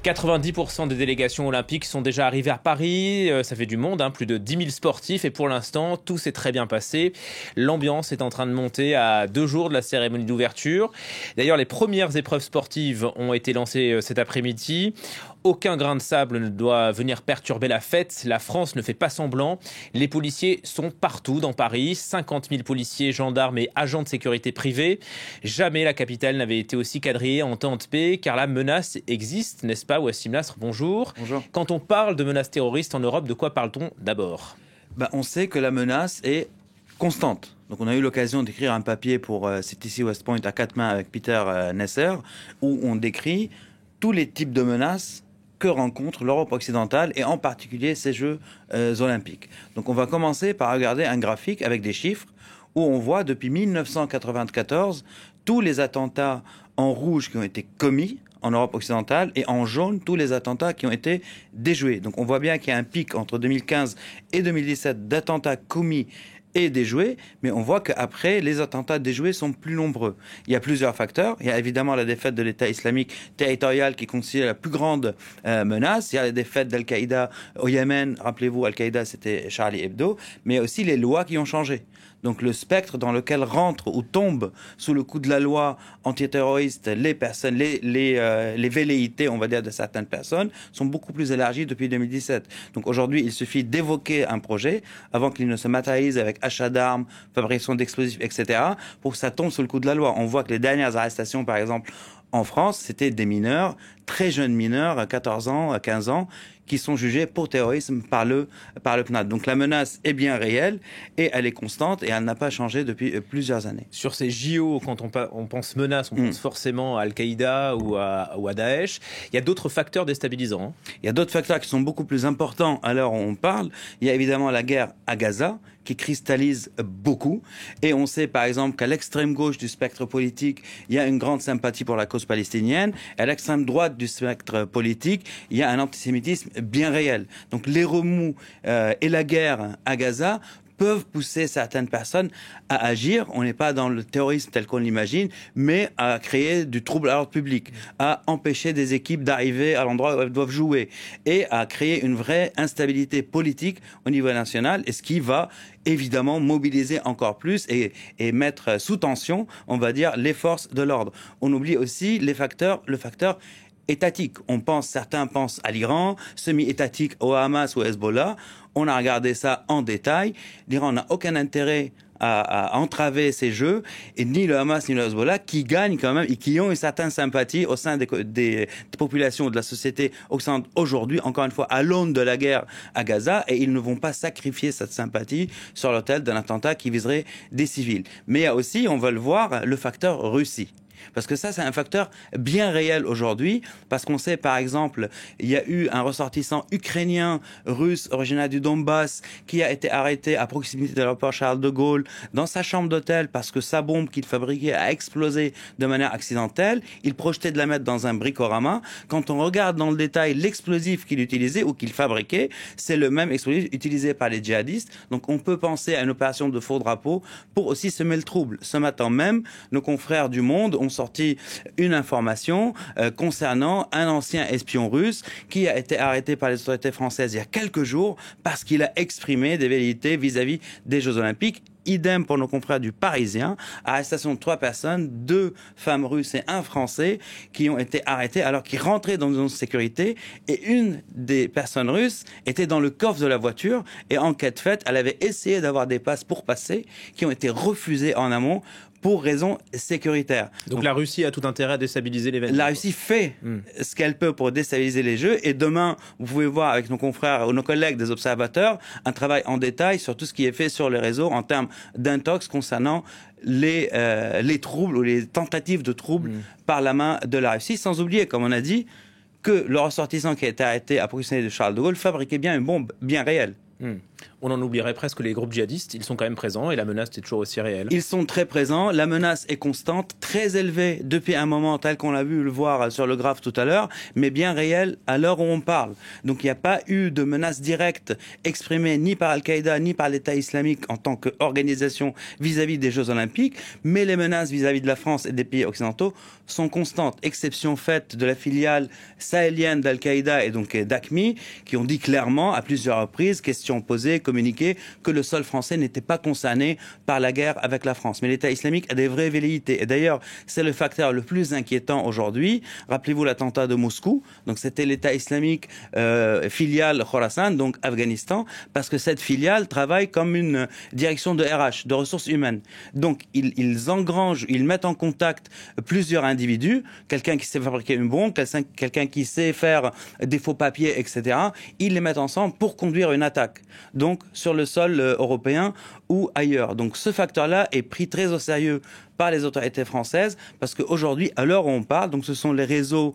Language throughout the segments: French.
90% des délégations olympiques sont déjà arrivées à Paris. Ça fait du monde, hein, plus de 10 000 sportifs. Et pour l'instant, tout s'est très bien passé. L'ambiance est en train de monter à 2 jours de la cérémonie d'ouverture. D'ailleurs, les premières épreuves sportives ont été lancées cet après-midi. Aucun grain de sable ne doit venir perturber la fête. La France ne fait pas semblant. Les policiers sont partout dans Paris. 50 000 policiers, gendarmes et agents de sécurité privés. Jamais la capitale n'avait été aussi quadrillée en temps de paix, car la menace existe, n'est-ce pas, Wassim Nasr? Bonjour. Bonjour. Quand on parle de menaces terroristes en Europe, de quoi parle-t-on d'abord? On sait que la menace est constante. Donc on a eu l'occasion d'écrire un papier pour CTC West Point à 4 mains avec Peter Nesser, où on décrit tous les types de menaces que rencontre l'Europe occidentale et en particulier ces Jeux olympiques. Donc on va commencer par regarder un graphique avec des chiffres où on voit depuis 1994 tous les attentats en rouge qui ont été commis en Europe occidentale et en jaune tous les attentats qui ont été déjoués. Donc on voit bien qu'il y a un pic entre 2015 et 2017 d'attentats commis et déjoués, mais on voit qu'après, les attentats déjoués sont plus nombreux. Il y a plusieurs facteurs. Il y a évidemment la défaite de l'État islamique territorial qui constitue la plus grande menace. Il y a la défaite d'Al-Qaïda au Yémen. Rappelez-vous, Al-Qaïda, c'était Charlie Hebdo. Mais aussi les lois qui ont changé. Donc le spectre dans lequel rentrent ou tombent sous le coup de la loi antiterroriste les personnes, les velléités, on va dire, de certaines personnes, sont beaucoup plus élargies depuis 2017. Donc aujourd'hui, il suffit d'évoquer un projet avant qu'il ne se matérialise avec achat d'armes, fabrication d'explosifs, etc., pour que ça tombe sous le coup de la loi. On voit que les dernières arrestations, par exemple, en France, c'était des mineurs, très jeunes mineurs, à 14 ans, à 15 ans, qui sont jugés pour terrorisme par le PNAD. Donc la menace est bien réelle et elle est constante et elle n'a pas changé depuis plusieurs années. Sur ces JO, quand on pense menace, on pense forcément à Al-Qaïda ou à Daesh. Il y a d'autres facteurs déstabilisants. Il y a d'autres facteurs qui sont beaucoup plus importants à l'heure où on parle. Il y a évidemment la guerre à Gaza, qui cristallise beaucoup. Et on sait par exemple qu'à l'extrême gauche du spectre politique, il y a une grande sympathie pour la cause palestinienne. Et à l'extrême droite du spectre politique, il y a un antisémitisme bien réel. Donc les remous et la guerre à Gaza peuvent pousser certaines personnes à agir. On n'est pas dans le terrorisme tel qu'on l'imagine, mais à créer du trouble à l'ordre public, à empêcher des équipes d'arriver à l'endroit où elles doivent jouer et à créer une vraie instabilité politique au niveau national, et ce qui va évidemment mobiliser encore plus et mettre sous tension, on va dire, les forces de l'ordre. On oublie aussi le facteur étatique. Certains pensent à l'Iran, semi-étatique au Hamas ou au Hezbollah. On a regardé ça en détail. L'Iran n'a aucun intérêt à entraver ces jeux, et ni le Hamas ni le Hezbollah, qui gagnent quand même et qui ont une certaine sympathie au sein des populations de la société occidentale aujourd'hui, encore une fois, à l'aune de la guerre à Gaza, et ils ne vont pas sacrifier cette sympathie sur l'autel d'un attentat qui viserait des civils. Mais il y a aussi, on va le voir, le facteur Russie. Parce que ça, c'est un facteur bien réel aujourd'hui, parce qu'on sait, par exemple, il y a eu un ressortissant ukrainien, russe, originaire du Donbass, qui a été arrêté à proximité de l'aéroport Charles de Gaulle, dans sa chambre d'hôtel, parce que sa bombe qu'il fabriquait a explosé de manière accidentelle. Il projetait de la mettre dans un bricorama. Quand on regarde dans le détail l'explosif qu'il utilisait ou qu'il fabriquait, c'est le même explosif utilisé par les djihadistes. Donc on peut penser à une opération de faux drapeau pour aussi semer le trouble. Ce matin même, nos confrères du Monde ont sorti une information concernant un ancien espion russe qui a été arrêté par les autorités françaises il y a quelques jours parce qu'il a exprimé des velléités vis-à-vis des Jeux Olympiques. Idem pour nos confrères du Parisien, arrestation de 3 personnes, 2 femmes russes et 1 Français qui ont été arrêtés alors qu'ils rentraient dans une zone de sécurité, et une des personnes russes était dans le coffre de la voiture, et enquête faite, elle avait essayé d'avoir des passes pour passer qui ont été refusées en amont pour raisons sécuritaires. Donc la Russie a tout intérêt à déstabiliser l'événement. La Russie fait ce qu'elle peut pour déstabiliser les Jeux, et demain, vous pouvez voir avec nos confrères ou nos collègues des observateurs un travail en détail sur tout ce qui est fait sur les réseaux en termes d'intox concernant les troubles ou les tentatives de troubles par la main de la Russie, sans oublier, comme on a dit, que le ressortissant qui a été arrêté à proximité de Charles de Gaulle fabriquait bien une bombe bien réelle. On en oublierait presque les groupes djihadistes, ils sont quand même présents et la menace est toujours aussi réelle. Ils sont très présents, la menace est constante, très élevée depuis un moment tel qu'on l'a vu le voir sur le graphe tout à l'heure, mais bien réelle à l'heure où on parle. Donc il n'y a pas eu de menace directe exprimée ni par Al-Qaïda ni par l'État islamique en tant qu'organisation vis-à-vis des Jeux Olympiques, mais les menaces vis-à-vis de la France et des pays occidentaux sont constantes, exception faite de la filiale sahélienne d'Al-Qaïda et donc d'AQMI, qui ont dit clairement à plusieurs reprises, questions posées, communiqué que le sol français n'était pas concerné par la guerre avec la France. Mais l'État islamique a des vraies velléités. Et d'ailleurs, c'est le facteur le plus inquiétant aujourd'hui. Rappelez-vous l'attentat de Moscou. Donc c'était l'État islamique filiale Khorasan, donc Afghanistan, parce que cette filiale travaille comme une direction de RH, de ressources humaines. Donc ils engrangent, ils mettent en contact plusieurs individus, quelqu'un qui sait fabriquer une bombe, quelqu'un qui sait faire des faux papiers, etc. Ils les mettent ensemble pour conduire une attaque. Donc sur le sol européen ou ailleurs. Donc ce facteur-là est pris très au sérieux par les autorités françaises parce qu'aujourd'hui, à l'heure où on parle, donc ce sont les réseaux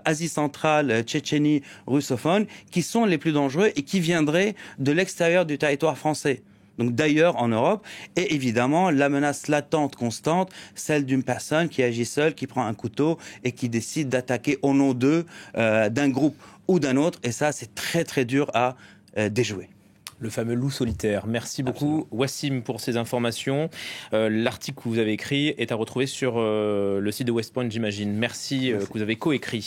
Asie centrale, Tchétchénie, russophones qui sont les plus dangereux et qui viendraient de l'extérieur du territoire français. Donc d'ailleurs en Europe, et évidemment la menace latente, constante, celle d'une personne qui agit seule, qui prend un couteau et qui décide d'attaquer au nom d'eux, d'un groupe ou d'un autre, et ça c'est très très dur à déjouer. Le fameux loup solitaire. Merci beaucoup, absolument, Wassim, pour ces informations. L'article que vous avez écrit est à retrouver sur le site de West Point, j'imagine. Merci. Que vous avez coécrit.